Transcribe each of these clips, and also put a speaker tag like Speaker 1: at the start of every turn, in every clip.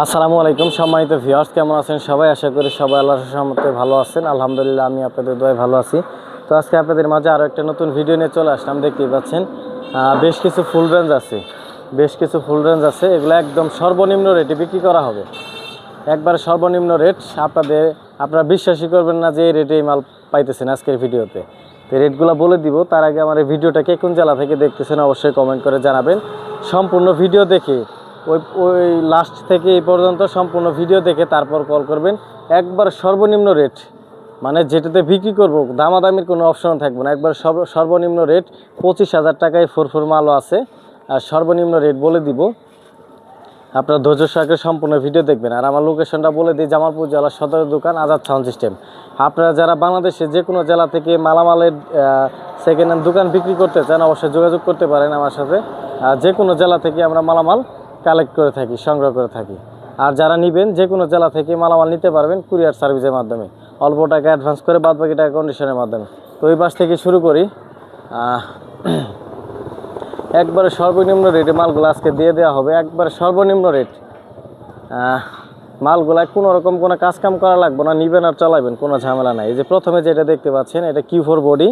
Speaker 1: আসসালামু আলাইকুম সম্মানিত ভিউয়ার্স, কেমন আছেন সবাই? আশা করি সবাই আল্লাহর রহমতে ভালো আছেন। আলহামদুলিল্লাহ আমি আপনাদের দোয়ায় ভালো আছি। তো আজকে আপনাদের মাঝে আরও একটা নতুন ভিডিও নিয়ে চলে আসলাম। দেখতেই পাচ্ছেন বেশ কিছু ফুল রেঞ্জ আছে। এগুলো একদম সর্বনিম্ন রেটে বিক্রি করা হবে। একবার সর্বনিম্ন রেট। আপনারা বিশ্বাসই করবেন না যে এই রেটে এই মাল পাইতেছেন আজকের ভিডিওতে। তো রেটগুলো বলে দিব, তার আগে আমার এই ভিডিওটা কে কোন জেলা থেকে দেখতেছেন অবশ্যই কমেন্ট করে জানাবেন। সম্পূর্ণ ভিডিও দেখে ওই লাস্ট থেকে এই পর্যন্ত সম্পূর্ণ ভিডিও দেখে তারপর কল করবেন। একবার সর্বনিম্ন রেট, মানে যেটাতে বিক্রি করব দামাদামির কোনো অপশন থাকবে না। একবার সর্বনিম্ন রেট 25,000 টাকায় ফোর মালও আছে। আর সর্বনিম্ন রেট বলে দিব, আপনারা ধৈর্য সহকারে সম্পূর্ণ ভিডিও দেখবেন। আর আমার লোকেশনটা বলে দিই, জামালপুর জেলার সদর দোকান, আজাদ সাউন্ড সিস্টেম। আপনারা যারা বাংলাদেশে যে কোনো জেলা থেকে মালামালের সেকেন্ড হ্যান্ড দোকান বিক্রি করতে চান অবশ্যই যোগাযোগ করতে পারেন আমার সাথে। যে কোনো জেলা থেকে আমরা মালামাল কালেক্ট করে থাকি, সংগ্রহ করে থাকি। আর যারা নেবেন যে কোনো জেলা থেকে মালামাল নিতে পারবেন কুরিয়ার সার্ভিসের মাধ্যমে, অল্প টাকা অ্যাডভান্স করে বাদবাকি টাকা কন্ডিশনের মাধ্যমে। তো ওই পাশ থেকে শুরু করি। একবারে সর্বনিম্ন রেটে মালগুলো আজকে দিয়ে দেওয়া হবে। একবারে সর্বনিম্ন রেট মালগুলা কোনো রকম কোনো কাজকাম করা লাগবে না, নিবেন আর চালাবেন, কোনো ঝামেলা নাই। এই যে প্রথমে যেটা দেখতে পাচ্ছেন এটা Q4 বডি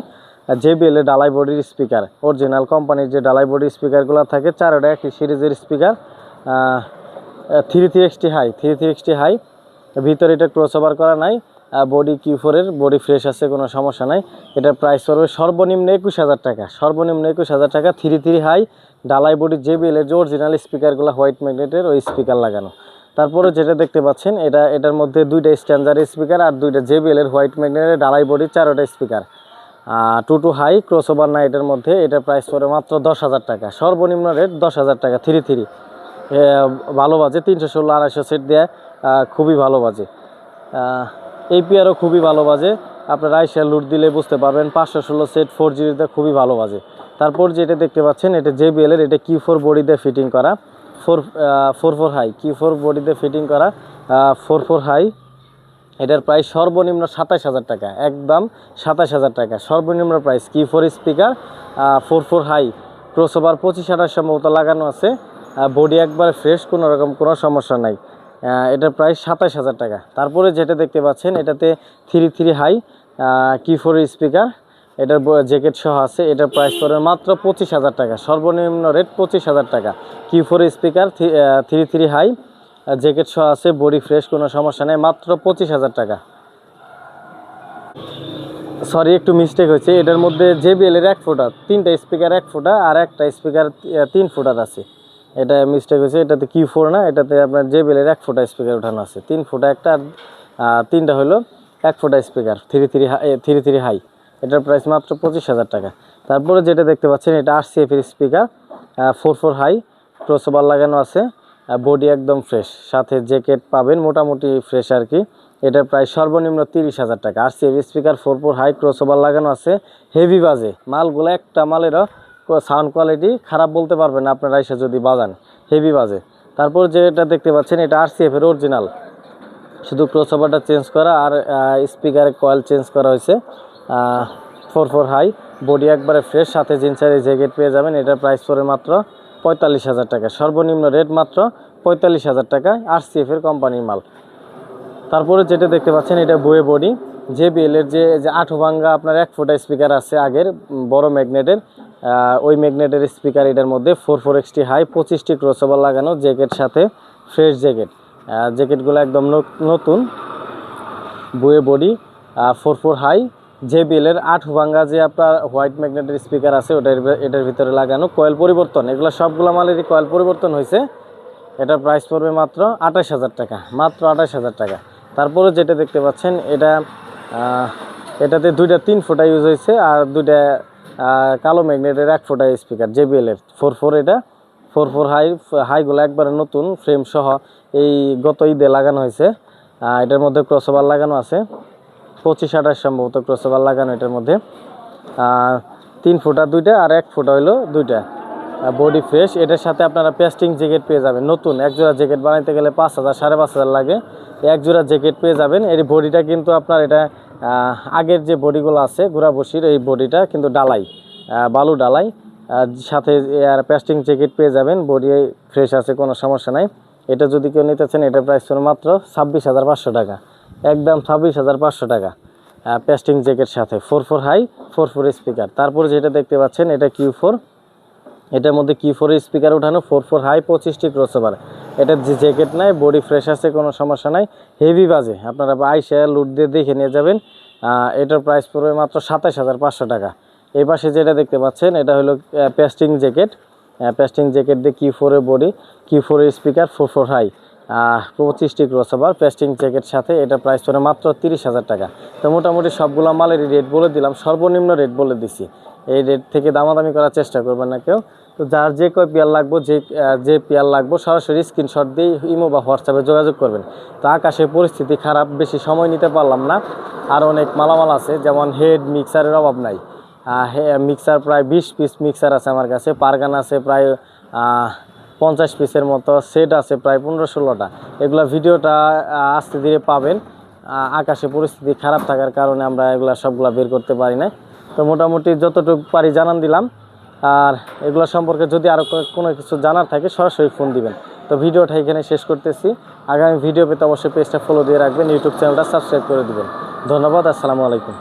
Speaker 1: JBL এর ডালাই বডির স্পিকার, অরিজিনাল কোম্পানির যে ডালাই বডি স্পিকারগুলো থাকে, চারোটা একই সিরিজের স্পিকার। 33XT হাই, ভিতরে এটা ক্রসওভার করা নাই। বডি Q4 এর বডি ফ্রেশ আছে, কোনো সমস্যা নাই। এটার প্রাইস পড়বে সর্বনিম্ন 21,000 টাকা। সর্বনিম্ন 21,000 টাকা। 33 হাই ডালাই বডি JBL এর যে অরিজিনাল স্পিকারগুলো হোয়াইট ম্যাগনেটের ওই স্পিকার লাগানো। তারপরে যেটা দেখতে পাচ্ছেন এটার মধ্যে দুইটা স্ট্যান্ডার্ড স্পিকার আর দুইটা JBL এর হোয়াইট ম্যাগনেটের ডালাই বডি চারোটা স্পিকার। 2 হাই ক্রসওভার নাই এটার মধ্যে। এটার প্রাইস পড়বে মাত্র 10,000 টাকা। সর্বনিম্ন রেট 10,000 টাকা। 33 ভালো বাজে, 316-250 সেট দেয়, খুবই ভালো বাজে। APRও খুবই ভালো বাজে। আপনার আইসা লুট দিলে বুঝতে পারবেন 516 সেট 4Gতে খুবই ভালো বাজে। তারপর যেটা দেখতে পাচ্ছেন এটা JBL এর, এটা Q4 বডিতে ফিটিং করা 44 হাই, Q4 বডিতে ফিটিং করা 44 হাই। এটার প্রাইস সর্বনিম্ন 27,000 টাকা। একদম 27,000 টাকা সর্বনিম্ন price. Q4 speaker 44 high crossover 25-28 সম্ভবত লাগানো আছে। বডি একবার ফ্রেশ, কোনো রকম কোনো সমস্যা নাই। এটার প্রাইস 27,000 টাকা। তারপরে যেটা দেখতে পাচ্ছেন এটাতে 33 হাই Q4 স্পিকার, এটার জ্যাকেট সহ আছে। এটার প্রাইস পড়বে মাত্র 25,000 টাকা। সর্বনিম্ন রেট 25,000 টাকা। Q4 স্পিকার 33 হাই জ্যাকেট সহ আছে, বডি ফ্রেশ, কোনো সমস্যা নেই, মাত্র 25,000 টাকা। সরি, একটু মিস্টেক হয়েছে। এটার মধ্যে JBL এর 1 ফুটার, 3টা স্পিকার 1 ফুটা আর একটা স্পিকার 3 ফুটার আছে। এটা মিস্টেক হয়েছে। এটাতে Q4 না, এটাতে আপনার JBL এর 1 ফুটা স্পিকার ওঠানো আছে। 3 ফুটা একটা আর 3টা হলো 1 ফুটা স্পিকার 33 হাই। এটার প্রাইস মাত্র 25,000 টাকা। তারপরে যেটা দেখতে পাচ্ছেন এটা RCF এর স্পিকার 44 হাই ক্রসওভার লাগানো আছে, বডি একদম ফ্রেশ, সাথে জ্যাকেট পাবেন মোটামুটি ফ্রেশ আর কি। এটার প্রাইস সর্বনিম্ন 30,000 টাকা। RCF স্পিকার 44 হাই ক্রসওভার লাগানো আছে, হেভি বাজে মালগুলো। একটা মালেরও সাউন্ড কোয়ালিটি খারাপ বলতে পারবেন না আপনারা এসে যদি বাজান, হেভি বাজে। তারপর যেটা দেখতে পাচ্ছেন এটা RCF এর অরিজিনাল, শুধু ক্রসওভারটা চেঞ্জ করা আর স্পিকারের কয়েল চেঞ্জ করা হয়েছে। 44 হাই বডি একবারে ফ্রেশ, সাথে জিন্সের জ্যাকেট পেয়ে যাবেন। এটার প্রাইস পড়ে মাত্র 45,000 টাকা। সর্বনিম্ন রেট মাত্র 45,000 টাকা, RCF এর কোম্পানির মাল। তারপরে যেটা দেখতে পাচ্ছেন এটা বুয়ে বডি JBL এর যে 8 ভাঙ্গা আপনার 1 ফুটা স্পিকার আছে আগের বড় ম্যাগনেটের, ওই ম্যাগনেটের স্পিকার। এটার মধ্যে 44XT হাই 25টি ক্রসওভার লাগানো, জ্যাকেট সাথে ফ্রেশ জ্যাকেট। জ্যাকেটগুলো একদম নতুন। বুয়ে বডি 44 হাই JBL এর 8 ভাঙ্গা যে আপনার হোয়াইট ম্যাগনেটের স্পিকার আছে এটার ভিতরে লাগানো। কয়েল পরিবর্তন, এগুলো সবগুলো মালেরই কয়েল পরিবর্তন হয়েছে। এটার প্রাইস পড়বে মাত্র 28,000 টাকা। মাত্র 28,000 টাকা। তারপরে যেটা দেখতে পাচ্ছেন এটাতে 3 ফুটা ইউজ হয়েছে আর 2টা কালো ম্যাগনেটের 1 ফুটা স্পিকার JBL এর 44। এটা 44 হাইগুলো একবারে নতুন ফ্রেম সহ এই গত ঈদে লাগানো হয়েছে। এটার মধ্যে ক্রসওভার লাগানো আছে 25-28 সম্ভবত ক্রসওভার লাগানো এটার মধ্যে। 3 ফুটা 2টা আর 1 ফুটা হইলো 2টা, বডি ফ্রেশ। এটার সাথে আপনারা পেস্টিং জ্যাকেট পেয়ে যাবেন নতুন। এক জোড়া জ্যাকেট বানাইতে গেলে 5,000 5,500 লাগে, এক জোড়া জ্যাকেট পেয়ে যাবেন। এর বডিটা কিন্তু আপনার এটা আগের যে বডিগুলো আছে ঘোড়া বসির, এই বডিটা কিন্তু ডালাই, বালু ডালাই, সাথে আর পেস্টিং জ্যাকেট পেয়ে যাবেন। বডি ফ্রেশ আছে, কোনো সমস্যা নাই। এটা যদি কেউ নিতে চান এটা প্রাইস পড়বে মাত্র 26,500 টাকা, একদম 26,500 টাকা পেস্টিং জ্যাকেট সাথে 4/4 হাই 4/4 স্পিকার। তারপরে যেটা দেখতে পাচ্ছেন এটা Q4, এটার মধ্যে Q4 স্পিকার উঠানো 4/4 হাই 25টি ক্রসওভার। এটা যে জ্যাকেট নাই, বডি ফ্রেশ আছে, কোনো সমস্যা নাই, হেভি বাজে, আপনারা আইসা লুট দিয়ে দেখে নিয়ে যাবেন। এটার প্রাইস পড়বে মাত্র 27,500 টাকা। এই পাশে যেটা দেখতে পাচ্ছেন এটা হলো পেস্টিং জ্যাকেট, পেস্টিং জ্যাকেট দিয়ে Q4 এর বডি, Q4 এর স্পিকার 4/4 হাই 25টি ক্রসওভার পেস্টিং জ্যাকেট সাথে, এটা প্রাইস পড়ে মাত্র 30,000 টাকা। তো মোটামুটি সবগুলো মালেরই রেট বলে দিলাম, সর্বনিম্ন রেট বলে দিছি, এই রেট থেকে দামাদামি করার চেষ্টা করবেন না কেউ। তো যার যে কয় পেয়ার লাগবো, যে পেয়ার লাগবো সরাসরি স্ক্রিনশট দিয়ে ইমো বা হোয়াটসঅ্যাপে যোগাযোগ করবেন। তো আকাশের পরিস্থিতি খারাপ, বেশি সময় নিতে পারলাম না, আর অনেক মালামাল আছে, যেমন হেড মিক্সারের অভাব নাই, মিক্সার প্রায় 20 পিস মিক্সার আছে আমার কাছে, পারগান আছে প্রায় 50 পিসের মতো, সেট আছে প্রায় 15-16টা। এগুলা ভিডিওটা আস্তে ধীরে পাবেন, আকাশে পরিস্থিতি খারাপ থাকার কারণে আমরা এগুলা সবগুলা বের করতে পারি না। তো মোটামুটি যতটুকু পারি জানান দিলাম, আর এগুলো সম্পর্কে যদি আরও কোনো কিছু জানার থাকে সরাসরি ফোন দিবেন। তো ভিডিওটা এখানে শেষ করতেছি, আগামী ভিডিও পেতে অবশ্যই পেজটা ফলো দিয়ে রাখবেন, ইউটিউব চ্যানেলটা সাবস্ক্রাইব করে দিবেন। ধন্যবাদ, আসসালামু আলাইকুম।